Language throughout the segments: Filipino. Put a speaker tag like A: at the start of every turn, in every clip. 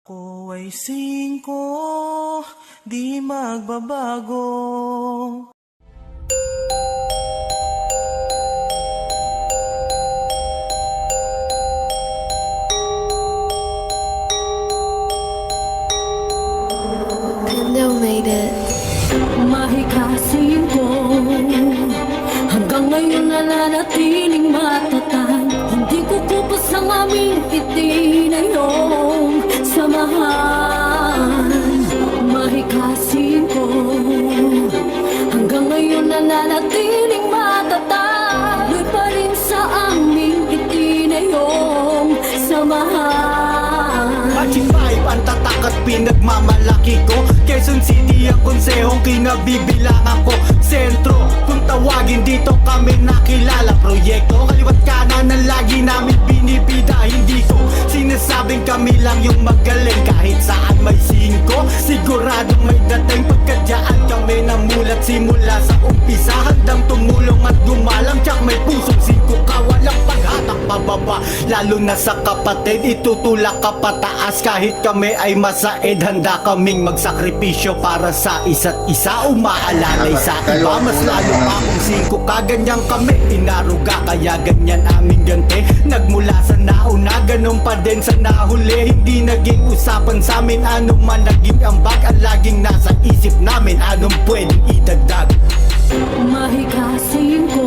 A: Ako ay 5, di magbabago.
B: Pendo made it.
C: Mahikasin ko hanggang ngayon nananatiling matatag. Hindi ko kupas ang aming itinayong samahan. Mahikasin ko hanggang ngayon nananatiling matatag. Tuloy pa rin sa aming itinayong samahan.
D: Magic 5 ang tatak at pinagmamalaki ko. Quezon City ang konsehong kinabibilangan ko. Sentro, kung tawagin dito kami nakilala. Proyekto, kaliwat kanan ang lagi namin binibida. Hindi ko sinasabing kami lang yung magaling. Kahit saan may 5, siguradong may dating. Pagkadyaan kami namulat simula sa umpisa. Handang tumulong at gumalang. Tsak may pusong 5 ka, walang paghatak pababa. Lalo na sa kapatid, itutulak ka pataas. Kahit kami ay masaid, handa kaming magsakripisyo para sa isa't isa. Umaalalay sa iba, mas lalo pa kung 5 ka. Ganyan kami, inaruga, kaya ganyan aming ganti. Nagmula sa nauna, ganun pa din sa nahuli. Hindi naging usapan sa amin, anong man naging ambag. Ang laging nasa isip namin, anong pwedeng idagdag.
C: Mahikasin ko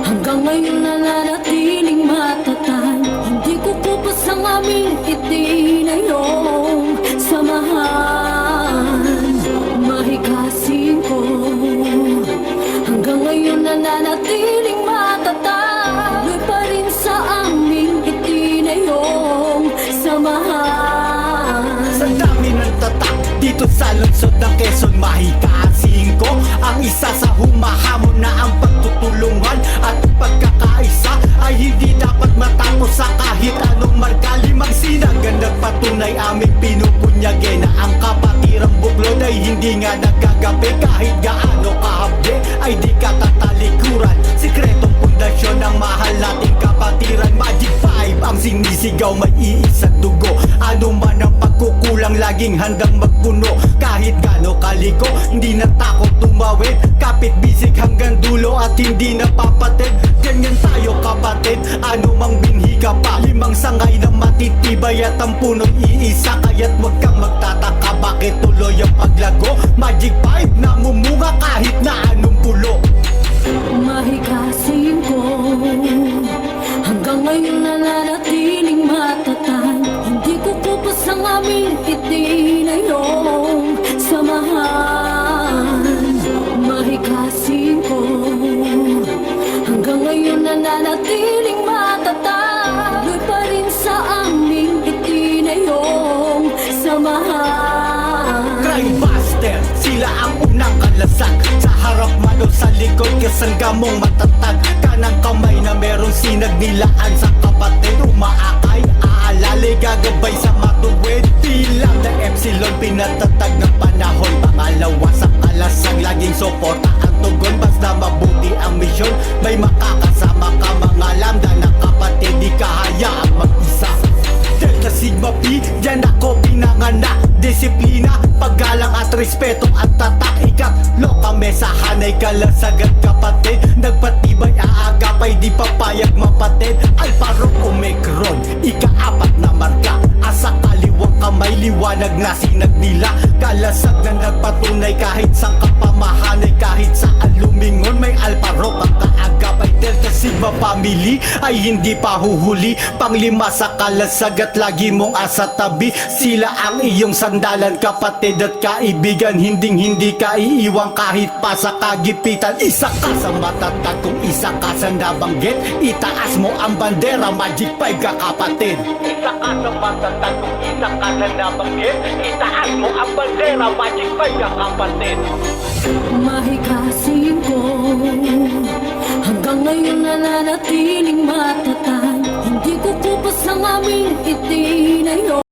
C: hanggang ngayon nananatiling matatag. Hindi ko kupas ang aming itinayong samahan. Mahikasin ko hanggang ngayon nananatiling matatag. Tuloy pa rin sa aming itinayong samahan.
D: Sa dami ng tatak dito sa lungsod ng Quezon, mahikasin ko ang isa sa humahamon na ang pagtutulungan at pagkakaisa ay hindi dapat matapos sa kahit anong marka. 5 sinag ang nagpatunay aming pinupunyage na ang kapatirang buklod ay hindi nga nagkagabi. Kahit gaano kahabli ay di katatalikuran. Sikretong pundasyon ang mahal nating kapatiran. Magic 5 ang sinisigaw, may iisa dugo. Ano man ang pagkukulang, laging handang magpuno. Kahit gaano kaliko, hindi natakot tumawid. Kapit bisig hanggang dulo at hindi napapatid. Ganyan tayo kapatid, ano mang binhi ka pa. 5 sangay na matitibay at ang punong iisa. Kaya't wag kang magtataka bakit tuloy ang paglago. Magic 5 na mumunga kahit na anong pulo.
C: Mahikasin ko hanggang ngayon nananatiling matatag. Hindi ko kupas ang aming itinayong samahan. Mahikasin ko hanggang ngayon nananatiling matatag. Tuloy pa rin sa aming itinayong samahan.
D: Crime Buster, sila ang unang kalasan. Sa harap man o sa likod, kasangga mong matatag. Kanang kamay na merong sinag nilaan sa kapatid. Umaakay, aalalay, gagabay sa matuwid. Bilang na Epsilon, pinatatag ng panahon. Pangalawa sa kalasang, laging suporta ang tugon. Basta mabuti ang misyon, may makakasama ka mga lambda na kapatid. Di ka hayaang mag-isa. Delta Sigma Pi, dyan ako pinanganak. Disiplina, paggalang at respeto at tatak. Ikatlo kami sa hanay, kalasagad kapatid. Nagpatibay aagapay, di papayag mapatid. Alpha Rho Omicron, ika-4 na marka. Asa kaliwang kamay, liwanag na sinag nila. Kalasag na nagpatunay kahit sa kapamahanay. Kahit sa lumingon, may Alpha Rho kang kaagapay. Delta Sigma family ay hindi pa huhuli. Pang-5 sa kalasag at lagi mong asa tabi. Sila ang iyong sandalan, kapatid at kaibigan. Hinding-hindi ka iiwang kahit pa sa kagipitan. Isa ka sa matatag kung isa ka sa nabanggit. Itaas mo ang bandera, Magic 5 ka kapatid. Isa ka sa matatag kung isa ka sa nabanggit. Itaas mo ang bandera, Magic 5 ka kapatid.
C: Mahikasin ko hanggang ngayon nananatiling matatag. Hindi ko kupas ang aming itinayo.